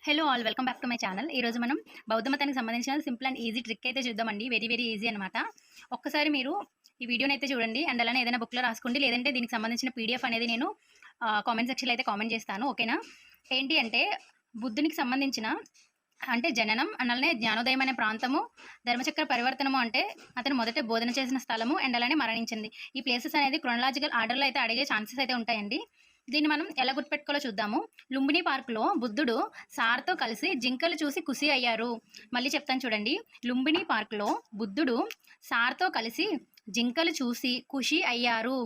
Hello all welcome back to my channel. ఈరోజు మనం బౌద్ధ మతానికి సంబంధించిన సింపుల్ అండ్ ఈజీ ట్రిక్ అయితే చూద్దామండి. వెరీ ఈజీ అనమాట. ఒక్కసారి మీరు ఈ వీడియోని అయితే చూడండి అండ్ అలానే ఏదైనా బుక్లో రాసుకోండి, లేదంటే దీనికి సంబంధించిన పీడిఎఫ్ అనేది నేను కామెంట్ సెక్షన్లో అయితే కామెంట్ చేస్తాను. ఓకేనా? ఏంటి అంటే బుద్ధునికి సంబంధించిన అంటే జననం అలానే జ్ఞానోదయం అనే ప్రాంతము, ధర్మచక్ర పరివర్తనము అంటే అతను మొదట బోధన చేసిన స్థలము అండ్ అలానే మరణించింది. ఈ ప్లేసెస్ అనేది క్రొనలాజికల్ ఆర్డర్లో అయితే అడిగే ఛాన్సెస్ అయితే ఉంటాయండి. దీన్ని మనం ఎలా గుర్తుపెట్టుకోవాలో చూద్దాము. లుంబిని పార్క్లో బుద్ధుడు సార్తో కలిసి జింకలు చూసి ఖుషి అయ్యారు. మళ్ళీ చెప్తాను చూడండి. లుంబిని పార్క్లో బుద్ధుడు సార్తో కలిసి జింకలు చూసి ఖుషి అయ్యారు.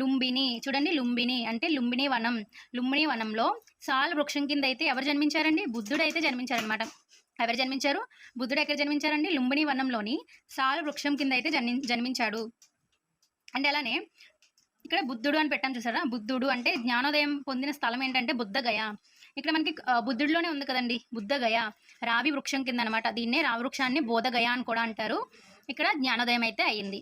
లుంబిని చూడండి, లుంబిని అంటే లుంబిని వనం. లుంబిని వనంలో సాల్ వృక్షం కింద అయితే ఎవరు జన్మించారండి? బుద్ధుడు అయితే జన్మించారనమాట. ఎవరు జన్మించారు? బుద్ధుడు ఎక్కడ జన్మించారండి? లుంబిని వనంలోని సాల్ వృక్షం కింద అయితే జన్మించాడు. అంటే అలానే ఇక్కడ బుద్ధుడు అని పెట్టాం చూసారా? బుద్ధుడు అంటే జ్ఞానోదయం పొందిన స్థలం ఏంటంటే బుద్ధగయ. ఇక్కడ మనకి బుద్ధుడిలోనే ఉంది కదండి బుద్ధగయ, రావి వృక్షం కింద అనమాట. దీన్నే రావి వృక్షాన్ని బోధగయ అని కూడా అంటారు. ఇక్కడ జ్ఞానోదయం అయితే అయ్యింది.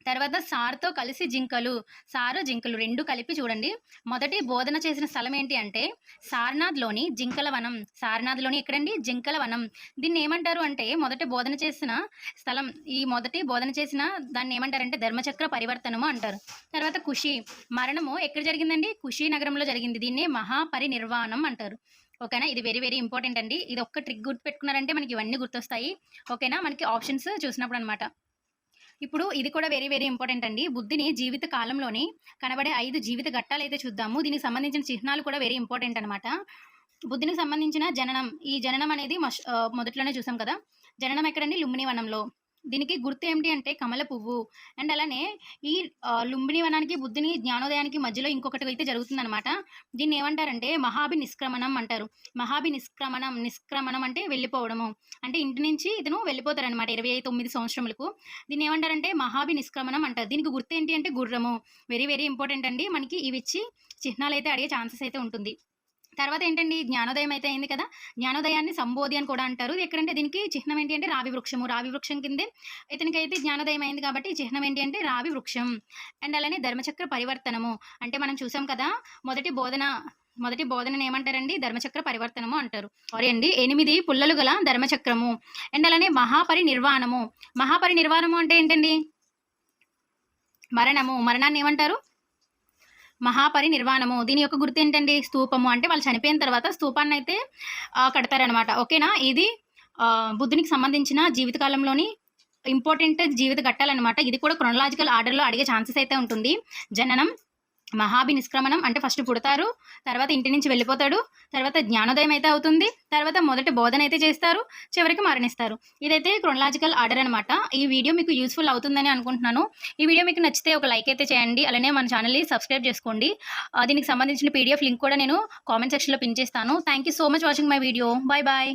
తర్వాత సార్తో కలిసి జింకలు, సారు జింకలు రెండు కలిపి చూడండి. మొదటి బోధన చేసిన స్థలం ఏంటి అంటే సారనాథ్లోని జింకల వనం. సారనాథ్లోని ఎక్కడండి? జింకల వనం. దీన్ని ఏమంటారు అంటే మొదటి బోధన చేసిన స్థలం. ఈ మొదటి బోధన చేసిన దాన్ని ఏమంటారంటే ధర్మచక్ర పరివర్తనము అంటారు. తర్వాత కుషి మరణము ఎక్కడ జరిగిందండి? కుషి నగరంలో జరిగింది. దీన్ని మహాపరినిర్వాణం అంటారు. ఓకేనా? ఇది వెరీ ఇంపార్టెంట్ అండి. ఇది ఒక్క ట్రిక్ గుర్తు పెట్టుకున్నారంటే మనకి ఇవన్నీ గుర్తొస్తాయి. ఓకేనా? మనకి ఆప్షన్స్ చూసినప్పుడు అనమాట. ఇప్పుడు ఇది కూడా వెరీ ఇంపార్టెంట్ అండి. బుద్ధిని జీవిత కాలంలోని కనబడే 5 జీవిత ఘట్టాలు అయితే చూద్దాము. దీనికి సంబంధించిన చిహ్నాలు కూడా వెరీ ఇంపార్టెంట్ అనమాట. బుద్ధినికి సంబంధించిన జననం, ఈ జననం అనేది మొదట్లోనే చూసాం కదా. జననం ఎక్కడండి? లుంబిని వనంలో. దీనికి గుర్తు ఏమిటి అంటే కమల పువ్వు. అండ్ అలానే ఈ లుంబిని వనానికి బుద్ధిని జ్ఞానోదయానికి మధ్యలో ఇంకొకటి అయితే జరుగుతుందనమాట. దీన్ని ఏమంటారంటే మహాభి నిష్క్రమణం అంటారు. మహాభి నిష్క్రమణం అంటే వెళ్ళిపోవడము. అంటే ఇంటి నుంచి ఇతను వెళ్ళిపోతారనమాట 29 సంవత్సరములకు. దీన్ని ఏమంటారంటే మహాభి నిష్క్రమణం అంటారు. దీనికి గుర్తు ఏంటి అంటే గుర్రము. వెరీ ఇంపార్టెంట్ అండి. మనకి ఇవి ఇచ్చి చిహ్నాలు అయితే అడిగే ఛాన్సెస్ అయితే ఉంటుంది. తర్వాత ఏంటండి? జ్ఞానోదయం అయితే అయింది కదా. జ్ఞానోదయాన్ని సంబోధి అని కూడా అంటారు. ఎక్కడంటే దీనికి చిహ్నం ఏంటి అంటే రావి వృక్షము. రావి వృక్షం కిందే ఇతనికి అయితే జ్ఞానోదయం అయింది కాబట్టి చిహ్నం ఏంటి అంటే రావి వృక్షం. అండ్ అలానే ధర్మచక్ర పరివర్తనము అంటే మనం చూసాం కదా. మొదటి బోధనను ఏమంటారండి? ధర్మచక్ర పరివర్తనము అంటారు. సారీ అండి, 8 పుల్లలు గల ధర్మచక్రము. అండ్ అలానే మహాపరినిర్వాణము. మహాపరినిర్వాణము అంటే ఏంటండి? మరణాన్ని ఏమంటారు? మహాపరినిర్వాణము. దీని యొక్క గుర్తు ఏంటండి? స్తూపము. అంటే వాళ్ళు చనిపోయిన తర్వాత స్తూపాన్ని అయితే కడతారనమాట. ఓకేనా? ఇది బుద్ధునికి సంబంధించిన జీవితకాలంలోని ఇంపార్టెంట్ జీవిత ఘట్టాలన్నమాట. ఇది కూడా క్రొనలాజికల్ ఆర్డర్లో అడిగే ఛాన్సెస్ అయితే ఉంటుంది. జననం, మహాభి నిష్క్రమణం అంటే ఫస్ట్ పుడతారు, తర్వాత ఇంటి నుంచి వెళ్ళిపోతాడు, తర్వాత జ్ఞానోదయం అయితే అవుతుంది, తర్వాత మొదటి బోధన అయితే చేస్తారు, చివరికి మరణిస్తారు. ఇదైతే క్రొనలాజికల్ ఆర్డర్ అనమాట. ఈ వీడియో మీకు యూస్ఫుల్ అవుతుందని అనుకుంటున్నాను. ఈ వీడియో మీకు నచ్చితే ఒక లైక్ అయితే చేయండి. అలానే మన ఛానల్ని సబ్స్క్రైబ్ చేసుకోండి. దీనికి సంబంధించిన పీడిఎఫ్ లింక్ కూడా నేను కామెంట్ సెక్షన్లో పిన్ చేస్తాను. Thank you so much watching my video. Bye.